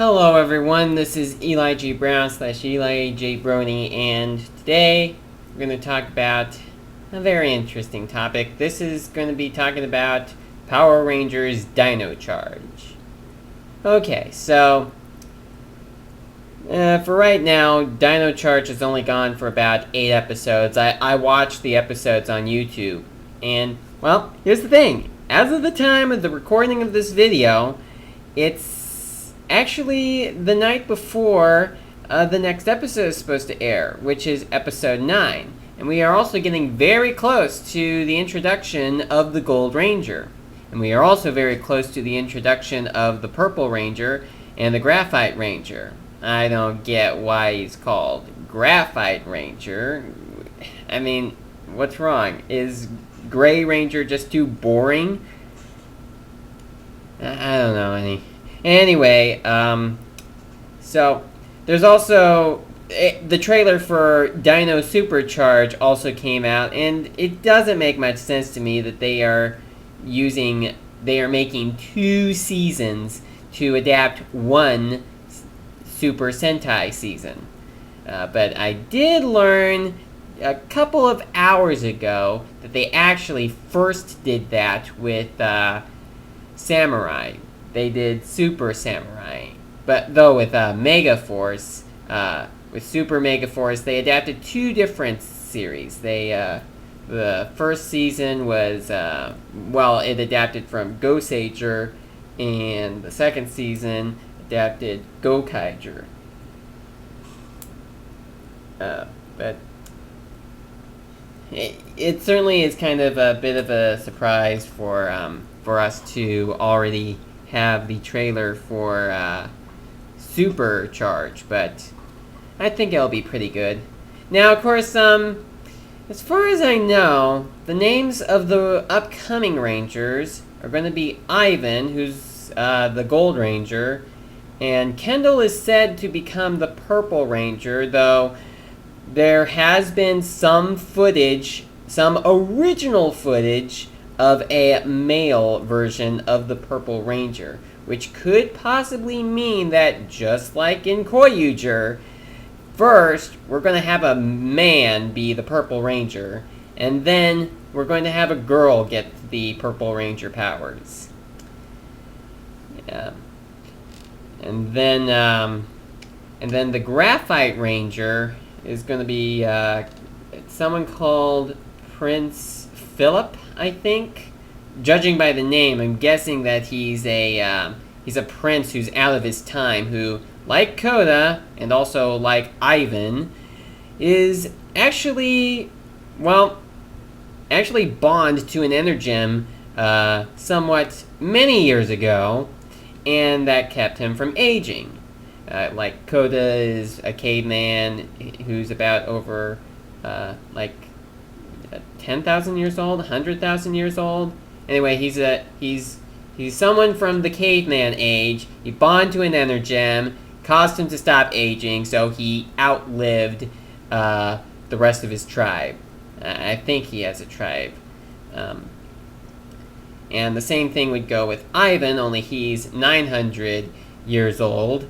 Hello everyone, this is Eli G. Brown / Eli J. Brony, and today we're going to talk about a very interesting topic. This is going to be talking about Power Rangers Dino Charge. Okay, so for right now, Dino Charge has only gone for about 8 episodes. I watched the episodes on YouTube, and, well, here's the thing. As of the time of the recording of this video, it's actually the night before the next episode is supposed to air, which is episode 9. And we are also getting very close to the introduction of the Gold Ranger. And we are also very close to the introduction of the Purple Ranger and the Graphite Ranger. I don't get why he's called Graphite Ranger. I mean, what's wrong? Is Gray Ranger just too boring? I don't know. Anyway, so there's also the trailer for Dino Super Charge also came out, and it doesn't make much sense to me that they are making 2 seasons to adapt one Super Sentai season. But I did learn a couple of hours ago that they actually first did that with Samurai. They did Super Samurai, but though with Mega Force, with Super Mega Force, they adapted 2 different series. The first season was, it adapted from Goseiger, and the second season adapted Gokaiger. But it certainly is kind of a bit of a surprise for us to already have the trailer for Super Charge, but I think it'll be pretty good. Now, of course, as far as I know, the names of the upcoming Rangers are going to be Ivan, who's the Gold Ranger, and Kendall is said to become the Purple Ranger, though there has been some original footage of a male version of the Purple Ranger, which could possibly mean that, just like in Koyuger, first we're going to have a man be the Purple Ranger, and then we're going to have a girl get the Purple Ranger powers. Yeah. And then the Graphite Ranger is going to be someone called Prince Philip, I think. Judging by the name, I'm guessing that he's a prince who's out of his time, who, like Koda, and also like Ivan, is actually bond to an Energem somewhat many years ago, and that kept him from aging. Like Koda is a caveman who's about over 10,000 years old, 100,000 years old. Anyway, he's someone from the caveman age. He bonded to an Energem, caused him to stop aging, so he outlived the rest of his tribe. I think he has a tribe. And the same thing would go with Ivan, only he's 900 years old,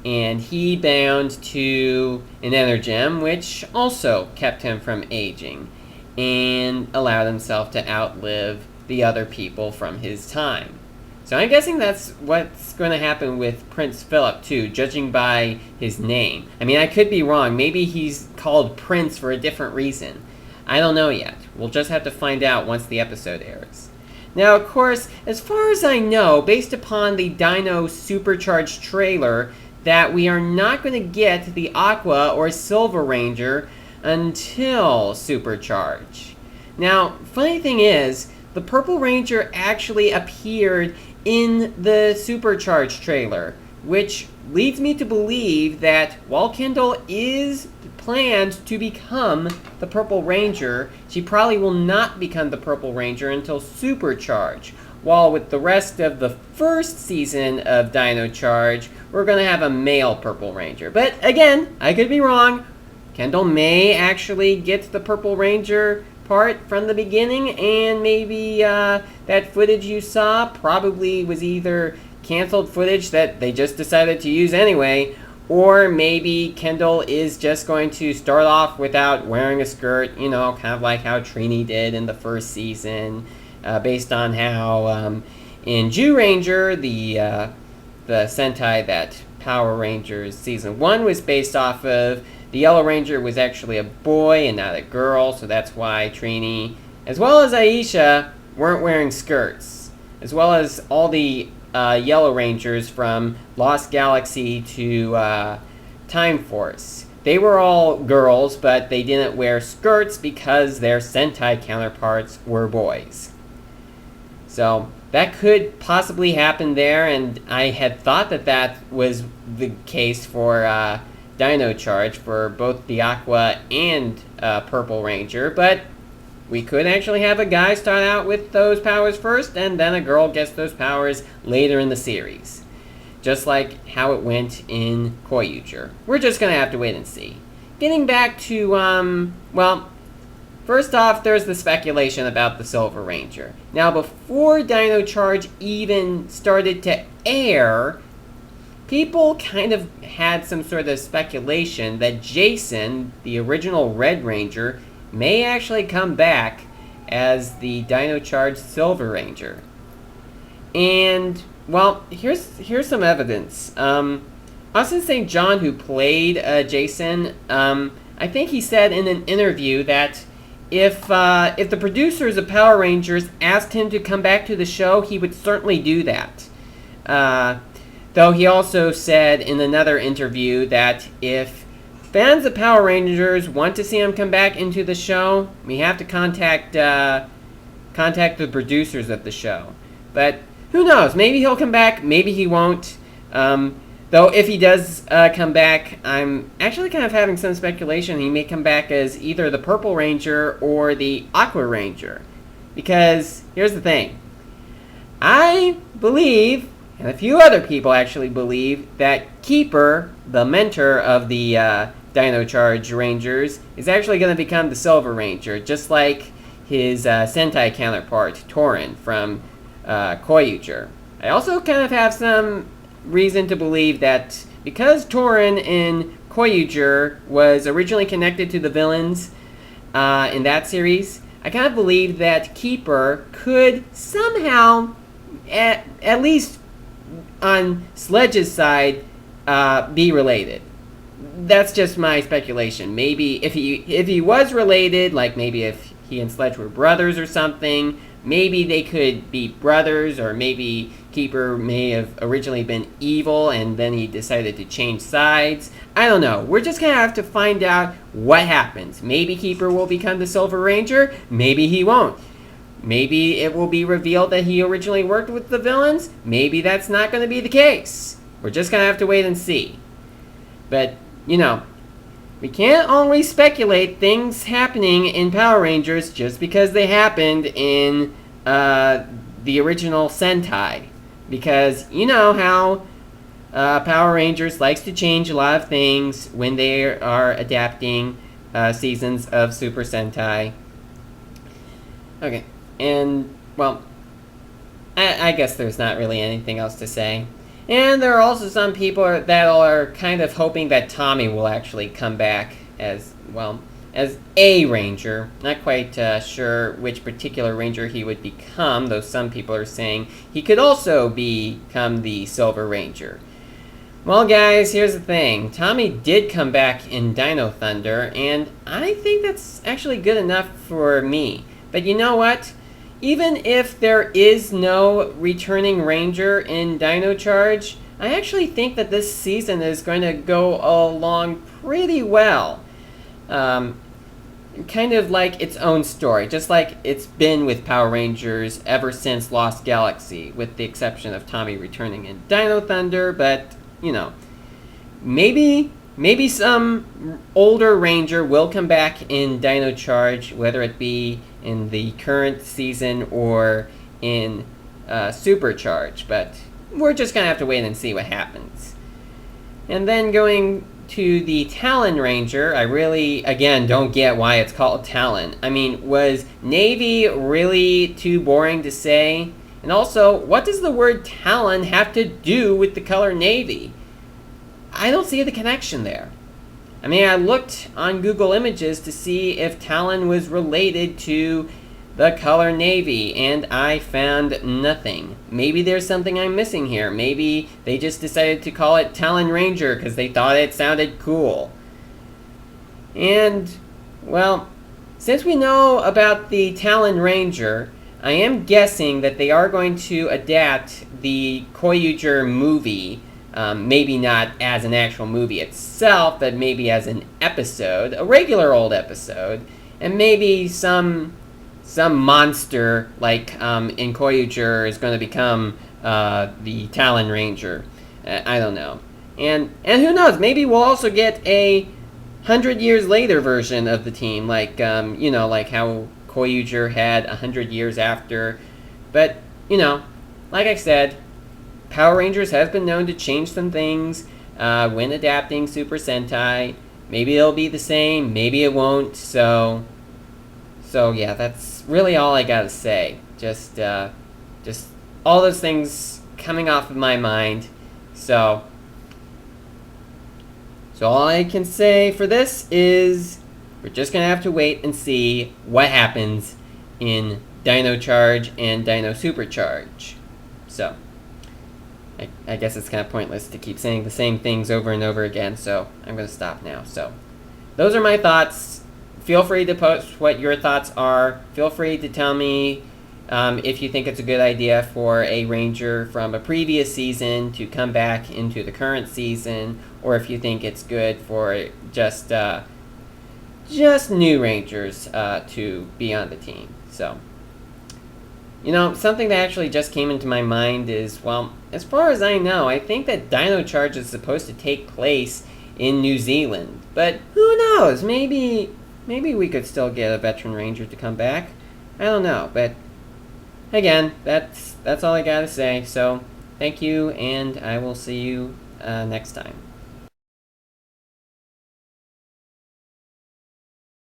and he bound to an Energem, which also kept him from aging, and allowed himself to outlive the other people from his time. So I'm guessing that's what's going to happen with Prince Philip, too, judging by his name. I mean, I could be wrong. Maybe he's called Prince for a different reason. I don't know yet. We'll just have to find out once the episode airs. Now, of course, as far as I know, based upon the Dino Supercharged trailer, that we are not going to get the Aqua or Silver Ranger until Supercharge. Now, funny thing is, the Purple Ranger actually appeared in the Supercharge trailer, which leads me to believe that while Kendall is planned to become the Purple Ranger, she probably will not become the Purple Ranger until Supercharge. While with the rest of the first season of Dino Charge, we're going to have a male Purple Ranger. But again, I could be wrong. Kendall may actually get the Purple Ranger part from the beginning, and maybe that footage you saw probably was either canceled footage that they just decided to use anyway, or maybe Kendall is just going to start off without wearing a skirt, kind of like how Trini did in the first season, based on how in Zyuranger, the Sentai that Power Rangers Season 1 was based off of, the Yellow Ranger was actually a boy and not a girl, so that's why Trini, as well as Aisha, weren't wearing skirts. As well as all the Yellow Rangers from Lost Galaxy to Time Force. They were all girls, but they didn't wear skirts because their Sentai counterparts were boys. So that could possibly happen there, and I had thought that was the case for Dino Charge for both the Aqua and Purple Ranger, but we could actually have a guy start out with those powers first, and then a girl gets those powers later in the series. Just like how it went in Koyuger. We're just going to have to wait and see. Getting back to, first off, there's the speculation about the Silver Ranger. Now, before Dino Charge even started to air, people kind of had some sort of speculation that Jason, the original Red Ranger, may actually come back as the Dino Charge Silver Ranger. And, here's some evidence. Austin St. John, who played Jason, I think he said in an interview that if the producers of Power Rangers asked him to come back to the show, he would certainly do that. Though he also said in another interview that if fans of Power Rangers want to see him come back into the show, we have to contact the producers of the show. But who knows? Maybe he'll come back. Maybe he won't. Though if he does come back, I'm actually kind of having some speculation he may come back as either the Purple Ranger or the Aqua Ranger. Because here's the thing. I believe, and a few other people actually believe, that Keeper, the mentor of the Dino Charge Rangers, is actually going to become the Silver Ranger, just like his Sentai counterpart, Torin, from Koyuger. I also kind of have some reason to believe that because Torin in Koyuger was originally connected to the villains in that series, I kind of believe that Keeper could somehow, at least on Sledge's side, be related. That's just my speculation. Maybe if he was related, like maybe if he and Sledge were brothers or something, maybe they could be brothers, or maybe Keeper may have originally been evil and then he decided to change sides. I don't know. We're just going to have to find out what happens. Maybe Keeper will become the Silver Ranger. Maybe he won't. Maybe it will be revealed that he originally worked with the villains. Maybe that's not going to be the case. We're just going to have to wait and see. But, we can't always speculate things happening in Power Rangers just because they happened in the original Sentai. Because you know how Power Rangers likes to change a lot of things when they are adapting seasons of Super Sentai. Okay, and, I guess there's not really anything else to say. And there are also some people that are kind of hoping that Tommy will actually come back as a Ranger. Not quite sure which particular Ranger he would become, though some people are saying he could also become the Silver Ranger. Well, guys, here's the thing. Tommy did come back in Dino Thunder, and I think that's actually good enough for me. But you know what? Even if there is no returning Ranger in Dino Charge, I actually think that this season is going to go along pretty well. Kind of like its own story, just like it's been with Power Rangers ever since Lost Galaxy, with the exception of Tommy returning in Dino Thunder, but, maybe some older Ranger will come back in Dino Charge, whether it be in the current season or in Super Charge, but we're just going to have to wait and see what happens. And then going to the Talon Ranger, I really, again, don't get why it's called Talon. I mean, was Navy really too boring to say? And also, what does the word Talon have to do with the color navy? I don't see the connection there. I mean, I looked on Google Images to see if Talon was related to the color navy, and I found nothing. Maybe there's something I'm missing here. Maybe they just decided to call it Talon Ranger because they thought it sounded cool. And, well, since we know about the Talon Ranger, I am guessing that they are going to adapt the Koyuger movie, maybe not as an actual movie itself, but maybe as an episode, a regular old episode, and maybe some monster like in Koyuger is going to become the Talon Ranger. I don't know. And who knows, maybe we'll also get a 100 years later version of the team, like, like how Koyuger had 100 years after. But, like I said, Power Rangers has been known to change some things when adapting Super Sentai. Maybe it'll be the same, maybe it won't, so yeah, that's really all I gotta say. Just all those things coming off of my mind. So all I can say for this is we're just gonna have to wait and see what happens in Dino Charge and Dino Super Charge. So I guess it's kind of pointless to keep saying the same things over and over again, so I'm gonna stop now. So those are my thoughts. Feel free to post what your thoughts are. Feel free to tell me if you think it's a good idea for a Ranger from a previous season to come back into the current season, or if you think it's good for just new Rangers to be on the team. So, something that actually just came into my mind is, well, as far as I know, I think that Dino Charge is supposed to take place in New Zealand. But who knows? Maybe we could still get a veteran Ranger to come back. I don't know, but again, that's all I gotta say. So, thank you, and I will see you next time.